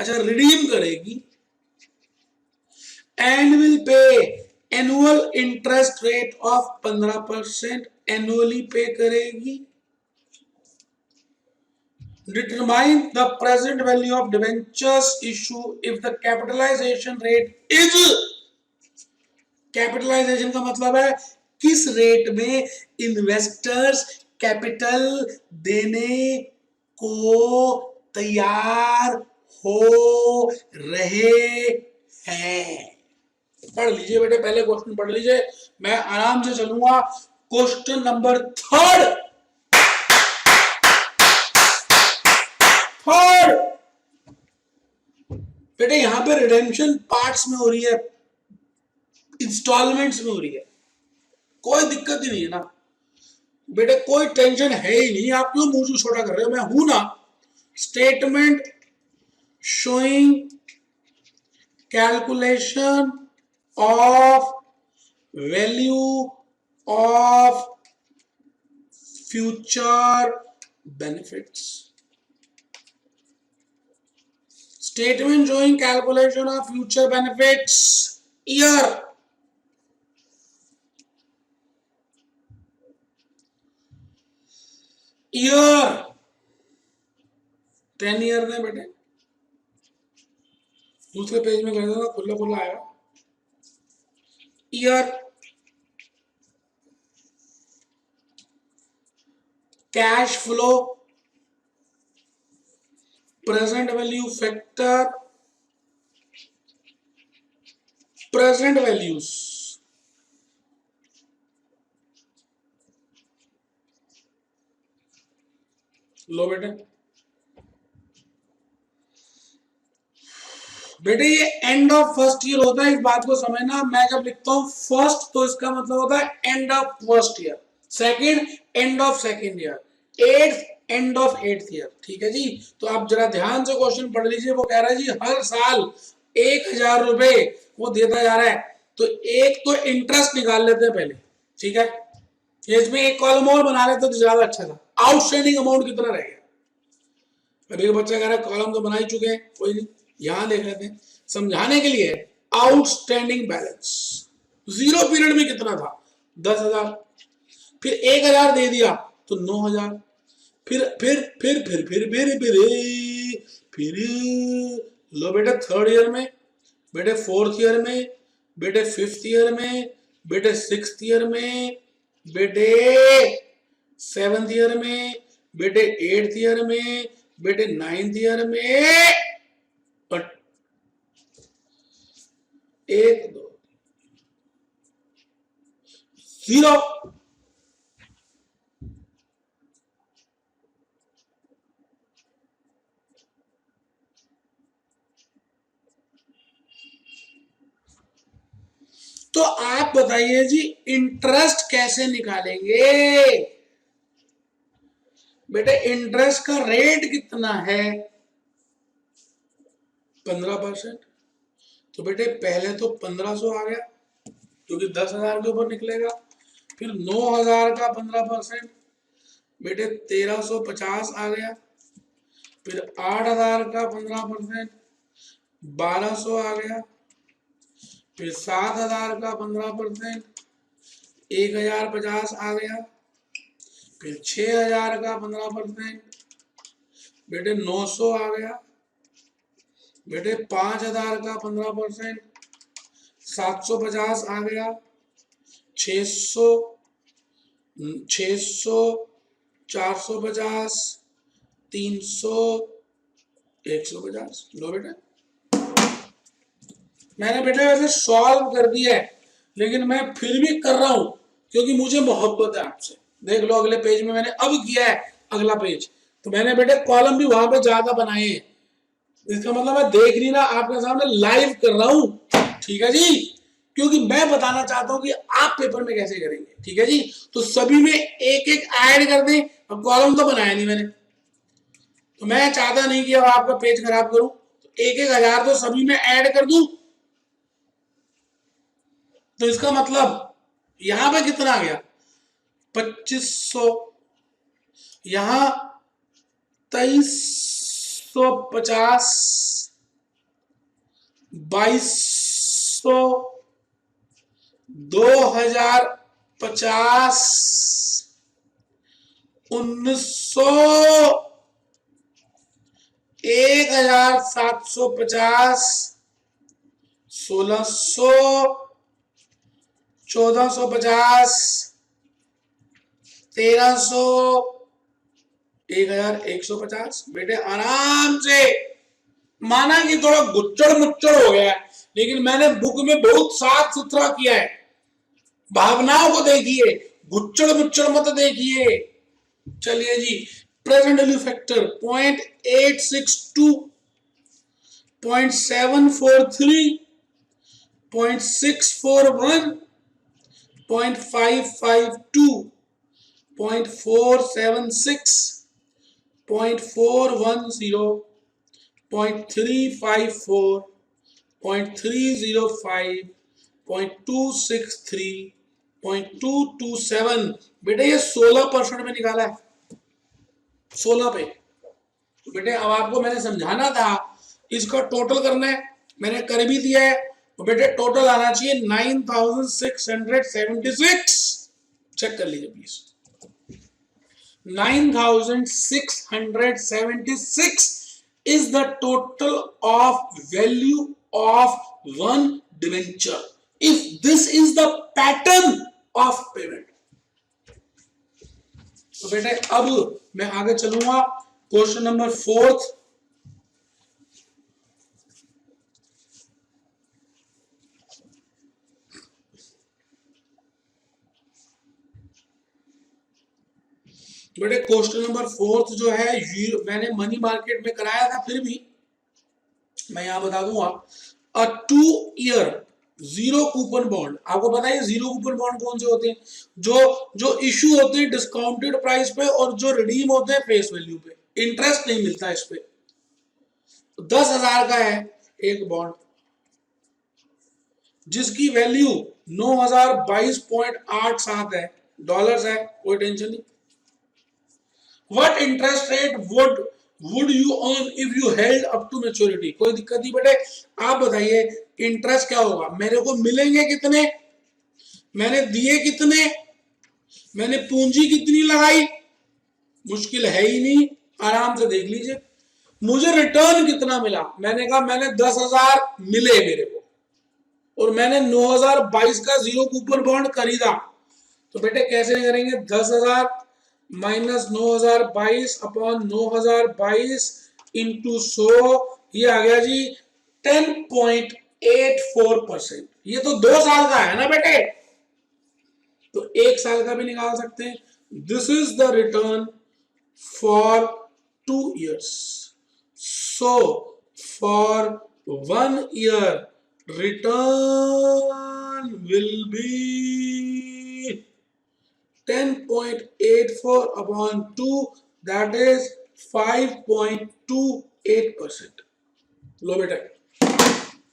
अच्छा रिडीम करेगी and will pay annual interest rate of 15% annually पे करेगी। Determine the present value of debentures issue if the capitalization rate is, capitalisation का मतलब है किस रेट में इन्वेस्टर्स कैपिटल देने को तैयार हो रहे हैं। पढ़ लीजिए बेटे, पहले क्वेश्चन पढ़ लीजिए, मैं आराम से चलूंगा। क्वेश्चन नंबर थर्ड, बेटे यहां पे रिडेम्पशन पार्ट्स में हो रही है, इंस्टॉलमेंट्स में हो रही है, कोई दिक्कत ही नहीं है ना बेटे, कोई टेंशन है ही नहीं। आप क्यों मुंह छोटा कर रहे हो, मैं हूं ना। Statement showing calculation of value of future benefits, statement showing calculation of future benefits year, year 10 year ने बेटे, दूसरे पेज में कर देना, खुला खुला आएगा। Year, cash flow, present value factor, present values, लो बेटे, बेटे ये एंड ऑफ फर्स्ट ईयर होता है, इस बात को समझना। मैं जब लिखता हूं फर्स्ट तो इसका मतलब होता है end of first year, second end of second year, eighth end of eighth year, ठीक है जी। तो आप जरा ध्यान से क्वेश्चन पढ़ लीजिए। वो कह रहा है जी हर साल 1000 रुपए वो देता जा रहा है, तो एक तो इंटरेस्ट निकाल लेते हैं पहले, ठीक है। इसमें एक कॉलम और बना लेते तो ज्यादा अच्छा था। आउटस्टैंडिंग अमाउंट कितना रह गया, अभी बच्चा कह रहा है कॉलम तो बना ही चुके हैं, कोई नहीं, यहां देख लेते हैं समझाने के लिए। आउटस्टैंडिंग बैलेंस जीरो पीरियड में कितना था, 10,000, फिर 1000 दे दिया तो 9,000, फिर लो बेटे थर्ड ईयर में, बेटे फोर्थ ईयर में, बेटे फिफ्थ ईयर में, बेटे सिक्स्थ ईयर में, बेटे सेवंथ ईयर में, बेटे एट्थ ईयर में, बेटे नाइन्थ ईयर में, और 1 2 0। तो आप बताइए जी इंटरेस्ट कैसे निकालेंगे। बेटे इंटरेस्ट का रेट कितना है, 15%। तो बेटे पहले तो 1500 आ गया क्योंकि 10,000 के ऊपर निकलेगा, फिर 9,000 का 15%, बेटे 1350 आ गया, फिर 8,000 का 15%, 1200 आ गया, फिर 7,000 का 15%, 1,050 आ गया, फिर 6,000 का 15%, बेटे 900 आ गया, बेटे 5,000 का 15%, 750 आ गया, 600, 450, 300, 150। लो बेटे मैंने बेटे वैसे सॉल्व कर दिया है, लेकिन मैं फिर भी कर रहा हूं क्योंकि मुझे मोहब्बत है आपसे। देख लो अगले पेज में मैंने अब किया है, अगला पेज तो मैंने बेटे कॉलम भी वहां पे ज्यादा बनाए हैं। इसका मतलब मैं देख नहीं रहा, आपके सामने लाइव कर रहा हूं, ठीक है जी, क्योंकि मैं बताना चाहता हूं कि आप पेपर में कैसे करेंगे, ठीक है जी। तो सभी में एक एक ऐड कर दें, अब कॉलम तो बनाया नहीं मैंने, तो मैं चाहता नहीं कि अब आपका पेज खराब करूं, तो 1,000 तो सभी में ऐड कर दूं। तो इसका मतलब यहां पे कितना आ गया, 2500, यहां 2350, 2200, 2050, 1900, 1750, 1600, 1450, 1300, 1150। बेटे आराम से, माना कि थोड़ा गुच्चड़ मुच्चड़ हो गया है, लेकिन मैंने बुक में बहुत साफ सुथरा किया है। भावनाओं को देखिए, गुच्चड़ मुच्चड़ मत देखिए। चलिए जी, प्रेजेंट वैल्यू फैक्टर 0.862, 0.743, 0.641, 0.552, 0.476, 0.410, 0.354, 0.305, 0.263, 0.227। बेटे ये 16% में निकाला है, 16 पे। तो बेटे अब आपको मैंने समझाना था, इसका टोटल करना है, मैंने कर भी दिया है। तो बेटे टोटल आना चाहिए 9676। चेक कर लीजिए please, 9676 is the total of value of one debenture if this is the pattern of payment। तो बेटे अब मैं आगे चलूंगा, क्वेश्चन नंबर 4। बेटे क्वेश्चन नंबर 4 जो है, मैंने मनी मार्केट में कराया था, फिर भी मैं यहां बता दूंगा। अ 2 ईयर जीरो कूपन बॉन्ड, आपको पता है जीरो कूपन बॉन्ड कौन से होते हैं? जो इशू होते हैं डिस्काउंटेड प्राइस पे और जो रिडीम होते हैं फेस वैल्यू पे, इंटरेस्ट नहीं मिलता इस पे। 10,000 का है एक बॉन्ड, जिसकी वैल्यू 9022.87 है, डॉलर्स है, कोई टेंशन नहीं। What interest rate would you earn if you held up to maturity? कोई दिक्कत नहीं बेटे, आप बताइए इंटरेस्ट क्या होगा, मेरे को मिलेंगे कितने, मैंने दिए कितने, मैंने पूंजी कितनी लगाई, मुश्किल है ही नहीं, आराम से देख लीजिए। मुझे रिटर्न कितना मिला, मैंने कहा मैंने 10,000 मिले मेरे को, और मैंने 9022 का जीरो कूपन बॉन्ड खरीदा। तो बेटे कैसे करेंगे, 10,000 माइनस 9022 अपॉन 9022 इंटू 100, ये आ गया जी 10.84%। ये तो 2 साल का है ना बेटे, तो 1 साल का भी निकाल सकते हैं। This is the return for 2 years। So for 1 year return will be 10.84 upon 2, that is 5.28%। लो बेटा,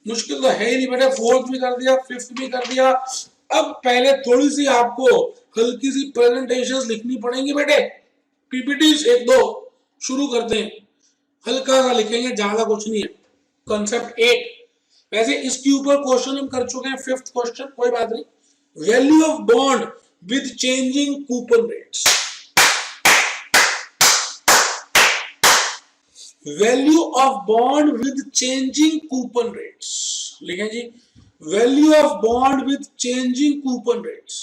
मुश्किल तो है ही नहीं बेटा, फोर्थ भी कर दिया, फिफ्थ भी कर दिया। अब पहले थोड़ी सी आपको हल्की सी प्रेजेंटेशंस लिखनी पड़ेंगी बेटे, पीपीटीज एक दो शुरू करते हैं, हल्का सा लिखेंगे, ज्यादा कुछ नहीं है। कॉन्सेप्ट 8, वैसे इसके ऊपर क्वेश्चन हम कर चुके हैं, 5th क्वेश्चन, कोई बात नहीं। Value of bond with changing coupon rates। Value of bond with changing coupon rates, लिखें जी, value of bond with changing coupon rates।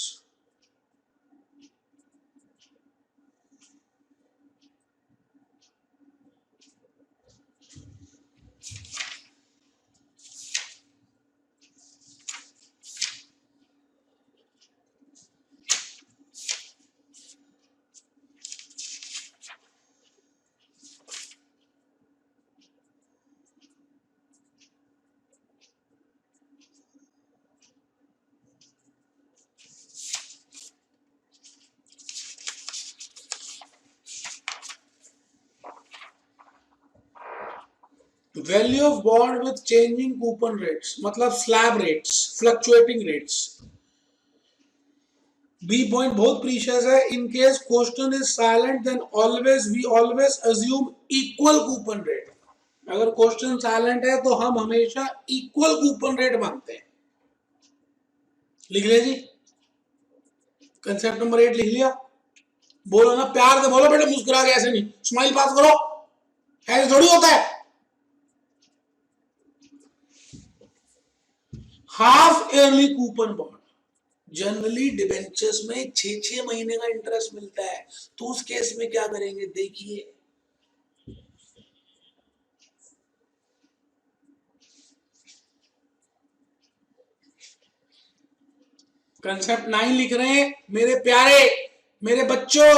Value of bond with changing coupon rates मतलब slab rates, fluctuating rates. B point बहुत precious है। In case question is silent then always we always assume equal coupon rate. अगर question silent है तो हम हमेशा equal coupon rate मांगते हैं। लिख लिया जी, कंसेप्ट नंबर 8 लिख लिया। बोलो ना, प्यार से बोलो बेटे, मुस्कुरा के, ऐसे नहीं, स्माइल पास करो, ऐसे थोड़ी होता है। Half yearly coupon bond, generally debentures में 6 महीने का इंटरेस्ट मिलता है, तो उस केस में क्या करेंगे देखिए। कंसेप्ट 9 लिख रहे हैं मेरे प्यारे, मेरे बच्चों,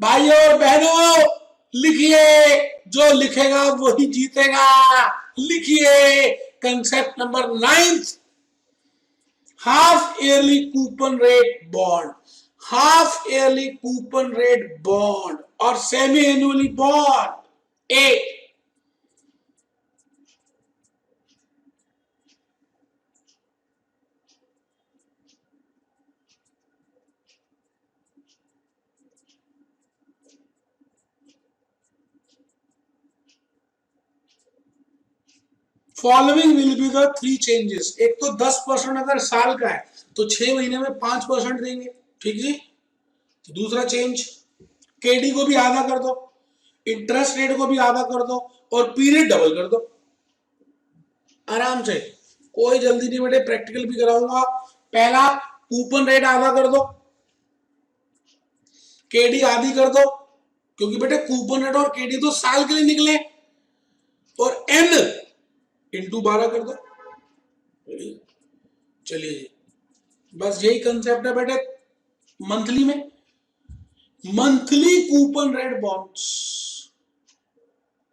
भाइयों और बहनों, लिखिए, जो लिखेगा वही जीतेगा। लिखिए concept number 9, half yearly coupon rate bond, half yearly coupon rate bond और semi annually bond. A, following will be the 3 changes. एक तो 10% अगर साल का है तो 6 महीने में 5% देंगे, ठीक जी। दूसरा चेंज, केडी को भी आधा कर दो, इंटरेस्ट रेट को भी आधा कर दो और पीरियड डबल कर दो, आराम से, कोई जल्दी नहीं बेटे, प्रैक्टिकल भी कराऊंगा। पहला, कूपन रेट आधा कर दो, केडी आधी कर दो, क्योंकि बेटे कूपन रेट और केडी तो साल के लिए निकले, और एन इंटू 12 कर दो। चलिए जी, बस यही कंसेप्ट है बेटे। मंथली में, मंथली कूपन रेट बॉन्ड्स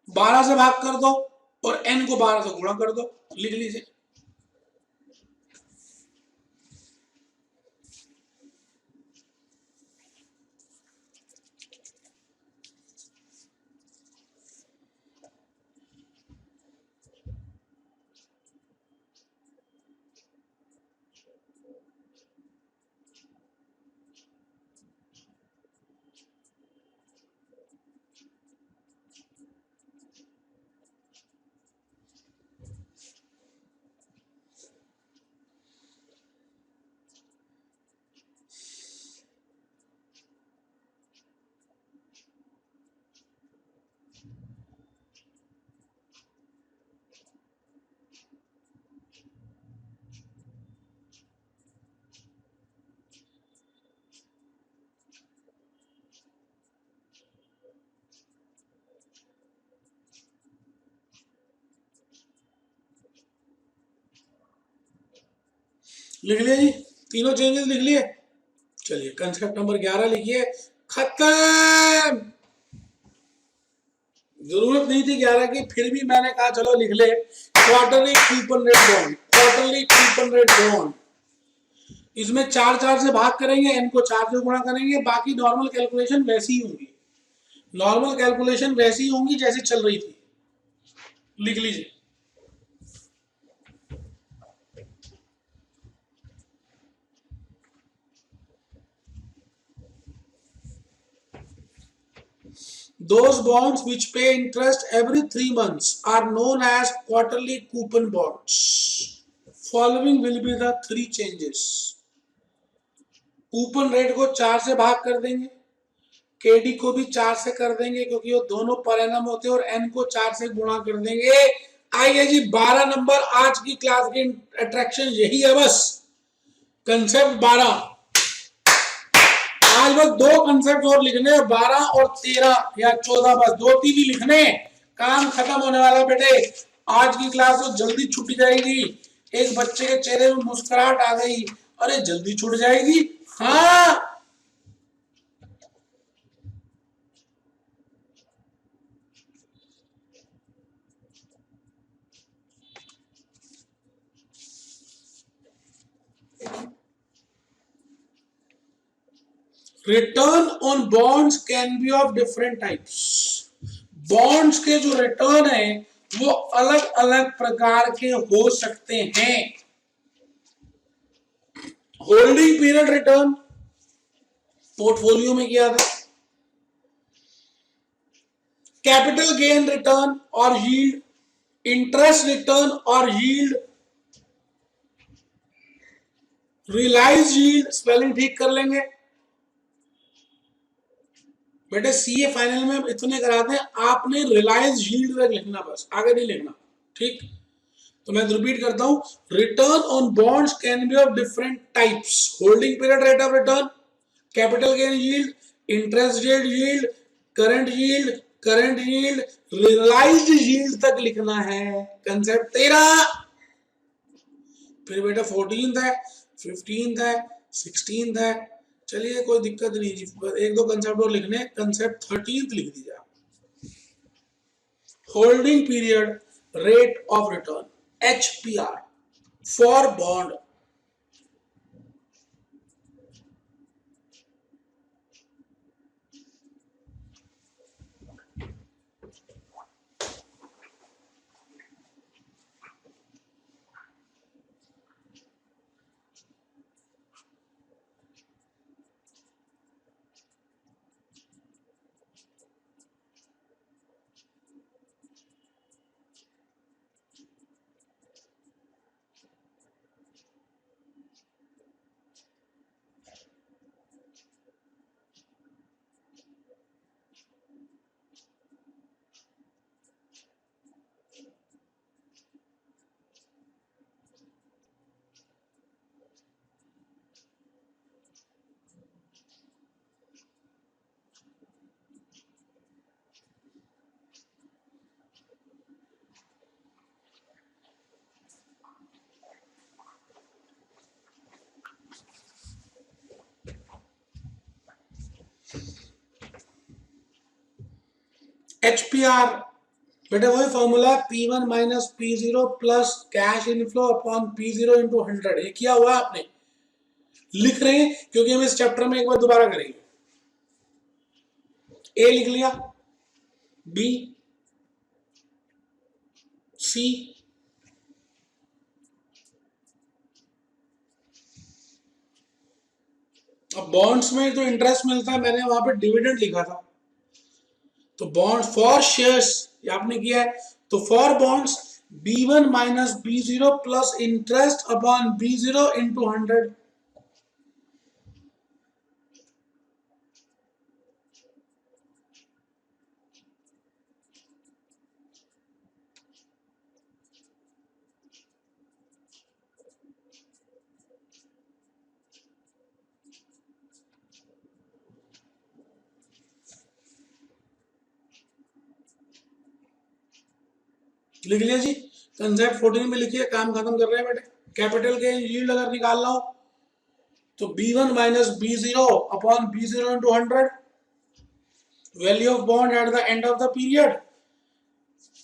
12 से भाग कर दो और एन को 12 से गुणा कर दो, लिख लीजिए। लिख लिया जी, तीनों चेंजेस लिख लिए। चलिए कंसेप्ट नंबर 11 लिखिए, खत्म। जरूरत नहीं थी 11 की, फिर भी मैंने कहा चलो लिख ले। Quarterly coupon rate bond, quarterly coupon rate bond, इसमें 4 से भाग करेंगे, एन को 4 से गुणा करेंगे, बाकी नॉर्मल कैलकुलेशन वैसी ही होंगी, नॉर्मल कैलकुलेशन वैसी ही होंगी जैसी चल रही थी। लिख लीजिए। Those bonds which pay interest every 3 months are known as quarterly coupon bonds. Following will be the 3 changes. Coupon rate को 4 से भाग कर देंगे, केडी को भी 4 से कर देंगे क्योंकि वो दोनों पर एनम होते हैं, और एन को 4 से गुणा कर देंगे। आइए जी, 12 नंबर आज की क्लास की अट्रैक्शन यही है, बस कंसेप्ट 12। आज बस 2 कंसेप्ट और लिखने, 12 और 13 या 14, बस 2-3 ही लिखने, काम खत्म होने वाला बेटे। आज की क्लास तो जल्दी छूट जाएगी। एक बच्चे के चेहरे में मुस्कुराहट आ गई, अरे जल्दी छूट जाएगी। हाँ, return on bonds can be of different types. Bonds के जो रिटर्न है वो अलग अलग प्रकार के हो सकते हैं। होल्डिंग पीरियड रिटर्न पोर्टफोलियो में किया था, कैपिटल गेन रिटर्न और यील्ड, इंटरेस्ट रिटर्न और यील्ड, रियलाइज यील्ड, स्पेलिंग ठीक कर लेंगे बेटे। सीए फाइनल में इतने कराते हैं, आपने रियलाइज यील्ड तक लिखना, बस आगे नहीं लिखना, ठीक। तो मैं रिपीट करता हूं, return on bonds can be of different types, holding period rate of return, capital gain yield, interest rate yield, current yield, current yield, realised yield तक लिखना है। कंसेप्ट 13, फिर बेटा 14 है, 15 है, 16 है। चलिए कोई दिक्कत नहीं जी, एक दो कंसेप्ट और लिखने। कंसेप्ट 13 लिख दीजिए आप, holding period rate of return, HPR for bond. HPR बेटा वही formula, P1 minus P0 plus cash inflow upon P0 into 100। ये किया हुआ आपने, लिख रहे हैं क्योंकि हम इस चैप्टर में एक बार दोबारा करेंगे। ए लिख लिया, बी, सी, अब बॉन्ड्स में जो इंटरेस्ट मिलता है, मैंने वहां पे डिविडेंड लिखा था, तो बॉन्ड फॉर शेयर्स ये आपने किया है, तो for bonds B1 minus B0 plus interest upon B0 into 100। लिख लिया जी, कंसेप्ट 14 में लिखिए, काम खत्म कर रहे हैं बेटे। कैपिटल गेन यील्ड अगर निकालना हो तो B1 minus B0 upon B0 into 100, value of bond at the end of the period,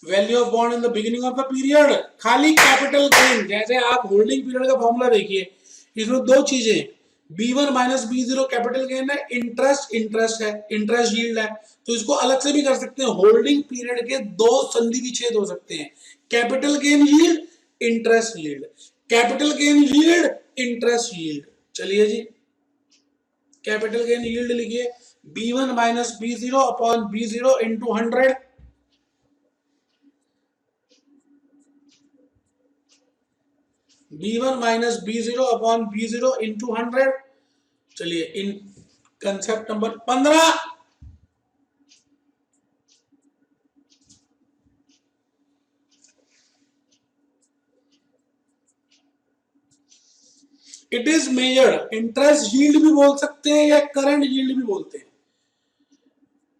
value of bond in the beginning of the period, खाली कैपिटल गेन। जैसे आप होल्डिंग पीरियड का formula देखिए, इसमें दो चीजें, B1 minus B0 capital gain है, interest interest है, इंटरेस्ट यील्ड है, तो इसको अलग से भी कर सकते हैं। होल्डिंग पीरियड के दो संधि विच्छेद हो सकते हैं, capital gain yield, interest yield, capital gain yield, interest yield. चलिए जी, कैपिटल गेन यील्ड लिखिए, B1 minus B0 upon B0 into 100, B1 minus B0 upon B0 into 100। चलिए in concept number 15, it is measured, interest yield भी बोल सकते हैं या current yield भी बोलते हैं,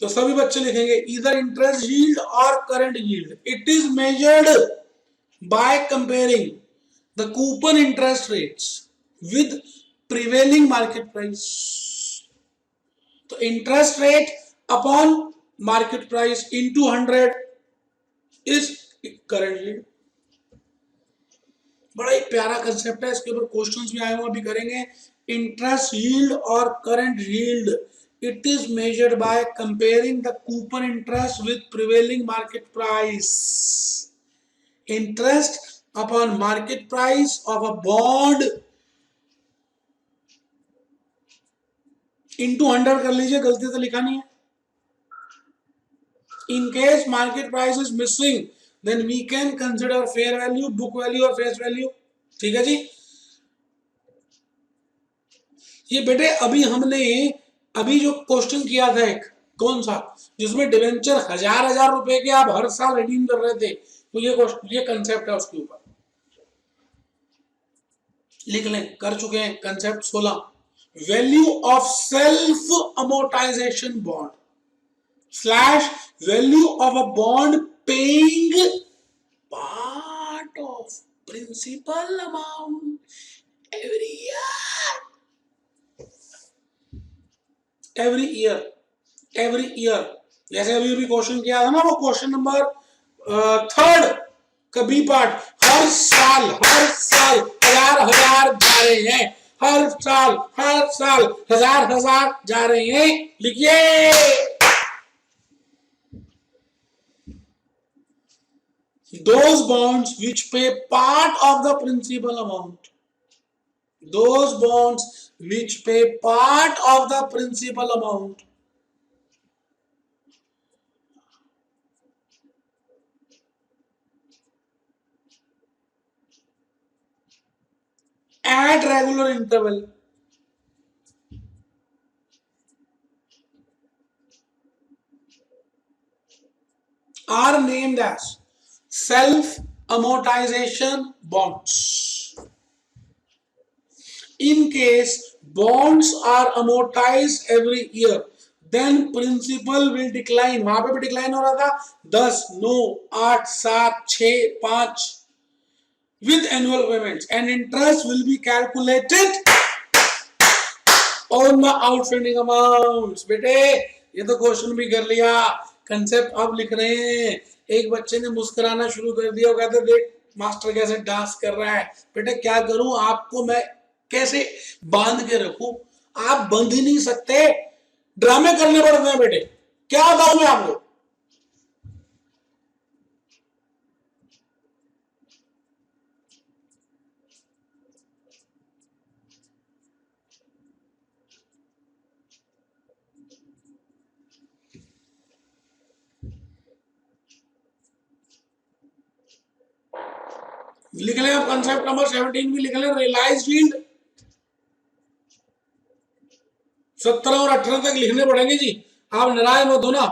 तो सभी बच्चे लिखेंगे इधर इंटरेस्ट यील्ड और current yield. It is measured by comparing the coupon interest rates with prevailing market price, तो interest rate upon market price into 100 is current yield. बड़ा ही प्यारा कंसेप्ट है, इसके ऊपर क्वेश्चंस भी आए हुए, अभी करेंगे। इंटरेस्ट यील्ड और current yield, it is measured by comparing the coupon interest with prevailing market price, interest upon market price of a bond into 100 कर लीजिए, गलती से लिखा नहीं है। In case market price is missing then we can consider fair value, book value और face value. ठीक है जी। ये बेटे अभी हमने अभी जो क्वेश्चन किया था एक, कौन सा, जिसमें डिवेंचर हजार हजार रुपए के आप हर साल रिडीम कर रहे थे, तो ये कंसेप्ट है उसके ऊपर। लिख लें, कर चुके हैं concept 16। Value of self amortisation bond slash value of a bond paying part of principal amount every year. जैसे अभी अभी क्वेश्चन किया था ना, वो क्वेश्चन नंबर 3 का बी पार्ट, हर साल हजार हजार जा रहे हैं, हर साल हजार हजार जा रहे हैं। लिखिए, those bonds which pay part of the principal amount, those bonds which pay part of the principal amount at regular interval are named as self amortization bonds. In case bonds are amortized every year, then principal will decline. वहां पे भी decline हो रहा था, 10, 9, 8, 7, 6, 5 with annual payments, and interest will be calculated on the outstanding amounts. बेटे ये तो question भी कर लिया, कंसेप्ट अब लिख रहे हैं। एक बच्चे ने मुस्कुराना शुरू कर दिया, वो कहते देख मास्टर कैसे डांस कर रहा है। बेटे क्या करूं, आपको मैं कैसे बांध के रखूं, आप बंध ही नहीं सकते, ड्रामे करने पड़ते हैं बेटे। क्या बताऊं मैं आपको। लिख लें आप कंसेप्ट नंबर 17 भी लिख लें, रियलाइज्ड यील्ड 17 और 18 तक लिखने पड़ेंगे जी। आप नाराज मत हो ना,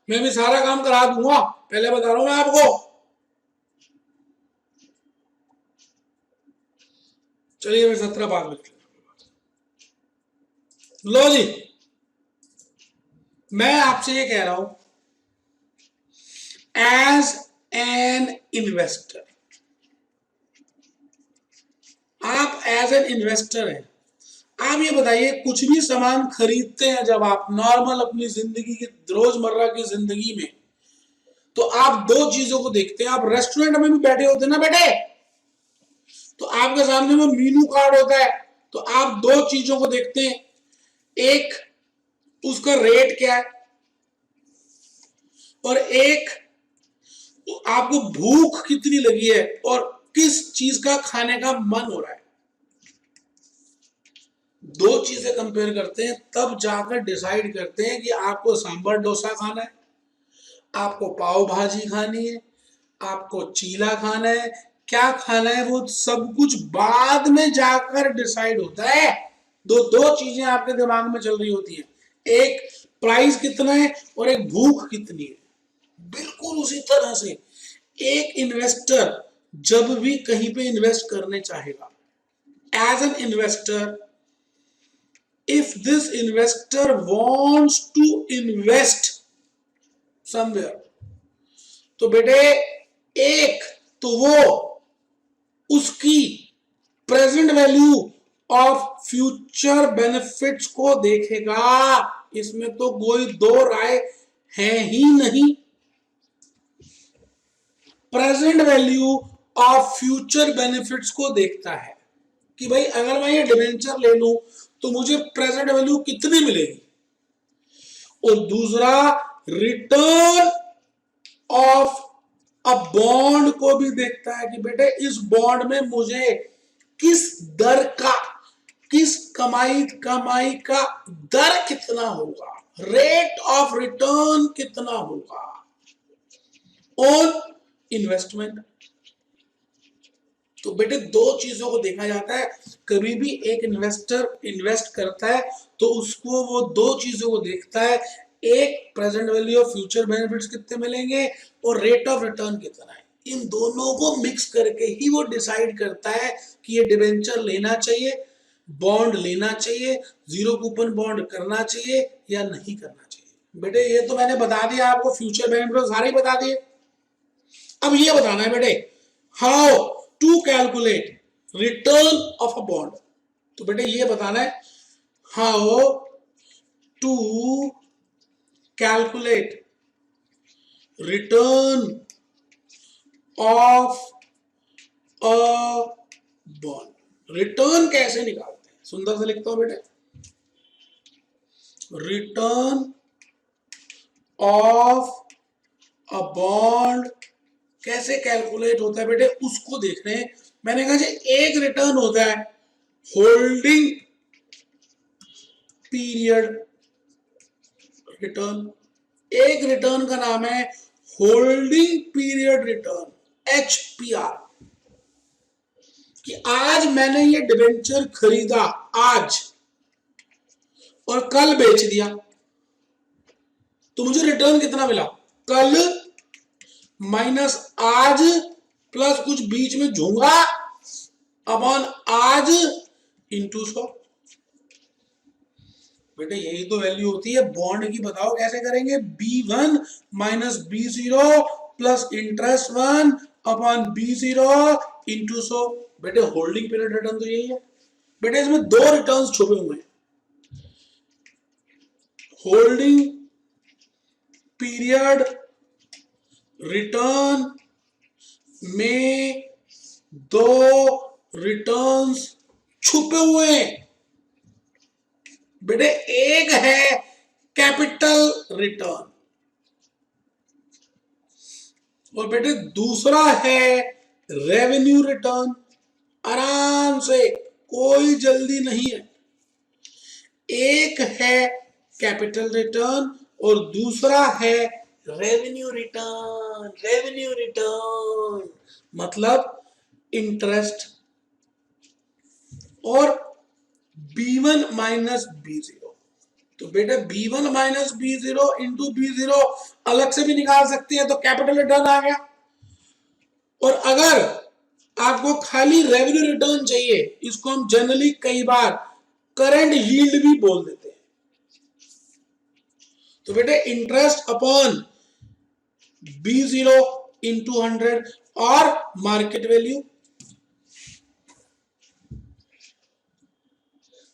मैं भी सारा काम करा दूंगा, पहले बता रहा हूं मैं आपको। चलिए मैं 17 बाद में लिख लो जी। मैं आपसे ये कह रहा हूं, एज एन इन्वेस्टर, आप एज एन इन्वेस्टर हैं, आप ये बताइए कुछ भी सामान खरीदते हैं जब आप नॉर्मल अपनी जिंदगी की रोजमर्रा की जिंदगी में, तो आप दो चीजों को देखते हैं। आप रेस्टोरेंट में भी बैठे होते हैं ना बेटे, तो आपके सामने वो मेनू कार्ड होता है, तो आप दो चीजों को देखते हैं, एक उसका रेट क्या है, और एक आपको भूख कितनी लगी है और किस चीज का खाने का मन हो रहा है। दो चीजें कंपेयर करते हैं, तब जाकर डिसाइड करते हैं कि आपको सांभर डोसा खाना है, आपको पाव भाजी खानी है, आपको चीला खाना है, क्या खाना है, वो सब कुछ बाद में जाकर डिसाइड होता है। दो दो चीजें आपके दिमाग में चल रही होती हैं, एक प्राइस कितना है और एक भूख कितनी है। बिल्कुल उसी तरह से एक इन्वेस्टर जब भी कहीं पे इन्वेस्ट करने चाहेगा, as an investor, if this investor wants to invest somewhere, तो बेटे एक तो वो उसकी present value of future benefits को देखेगा, इसमें तो कोई दो राय है ही नहीं। Present value of future benefits को देखता है कि भाई अगर मैं ये डिवेंचर ले लूं तो मुझे प्रेजेंट वैल्यू कितनी मिलेगी, और दूसरा रिटर्न ऑफ अ बॉन्ड को भी देखता है कि बेटे इस बॉन्ड में मुझे किस दर का, किस कमाई का दर कितना होगा, रेट ऑफ रिटर्न कितना होगा ऑन इन्वेस्टमेंट। तो बेटे दो चीजों को देखा जाता है, कभी भी एक इन्वेस्टर इन्वेस्ट करता है तो उसको वो दो चीजों को देखता है, एक present value of future benefits कितने मिलेंगे और रेट ऑफ रिटर्न कितना है। इन दोनों को मिक्स करके ही वो डिसाइड करता है कि ये डिबेंचर लेना चाहिए, बॉन्ड लेना चाहिए, जीरो कूपन बॉन्ड करना चाहिए या नहीं करना चाहिए। बेटे ये तो मैंने बता दिया आपको, फ्यूचर बेनिफिट सारे ही बता दिए। अब ये बताना है बेटे how to calculate return of a bond. तो बेटे ये बताना है how to calculate return of a bond. Return कैसे निकालते हैं, सुंदर से लिखता हूं बेटे, रिटर्न ऑफ अ बॉन्ड कैसे कैलकुलेट होता है बेटे, उसको देख रहे हैं। मैंने कहा जी एक रिटर्न होता है होल्डिंग पीरियड रिटर्न, एक रिटर्न का नाम है होल्डिंग पीरियड रिटर्न, HPR। कि आज मैंने ये डिबेंचर खरीदा आज और कल बेच दिया, तो मुझे रिटर्न कितना मिला, कल माइनस आज प्लस कुछ बीच में झूंगा अपॉन आज इंटू 100। बेटे यही तो वैल्यू होती है बॉन्ड की। बताओ कैसे करेंगे, B1 minus B0 plus interest 1 upon B0 into 100। बेटे होल्डिंग पीरियड रिटर्न तो यही है। बेटे इसमें दो रिटर्न्स छुपे हुए हैं, होल्डिंग पीरियड रिटर्न में दो रिटर्न्स छुपे हुए हैं। बेटे एक है कैपिटल रिटर्न और बेटे दूसरा है रेवेन्यू रिटर्न। आराम से, कोई जल्दी नहीं है। एक है कैपिटल रिटर्न और दूसरा है रेवेन्यू रिटर्न। रेवेन्यू रिटर्न मतलब इंटरेस्ट, और B1 माइनस B0। तो बेटा B1 minus B0 into B0 अलग से भी निकाल सकते हैं, तो कैपिटल रिटर्न आ गया। और अगर आपको खाली रेवेन्यू रिटर्न चाहिए, इसको हम जनरली कई बार करंट यील्ड भी बोल देते हैं। तो बेटे इंटरेस्ट अपॉन B0 इंटू 100 और मार्केट वैल्यू।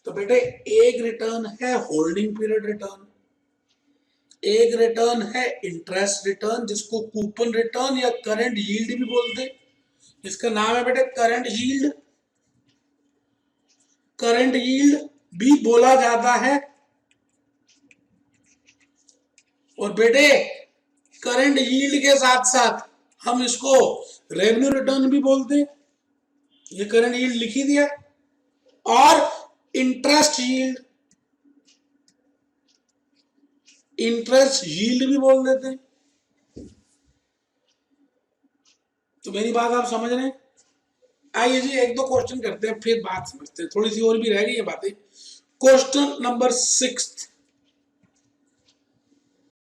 तो बेटे एक रिटर्न है होल्डिंग पीरियड रिटर्न, एक रिटर्न है इंटरेस्ट रिटर्न जिसको कूपन रिटर्न या करंट यील्ड भी बोलते हैं। इसका नाम है बेटे करंट यील्ड। करंट यील्ड भी बोला जाता है। और बेटे करंट यील्ड के साथ साथ हम इसको रेवेन्यू रिटर्न भी बोलते हैं। ये करंट यील्ड लिखी दिया। और इंटरेस्ट यील्ड, इंटरेस्ट यील्ड भी बोल देते हैं। तो मेरी बात आप समझ रहे हैं। आइए जी एक दो क्वेश्चन करते हैं फिर बात समझते हैं, थोड़ी सी और भी रह गई है बातें। Question number 6,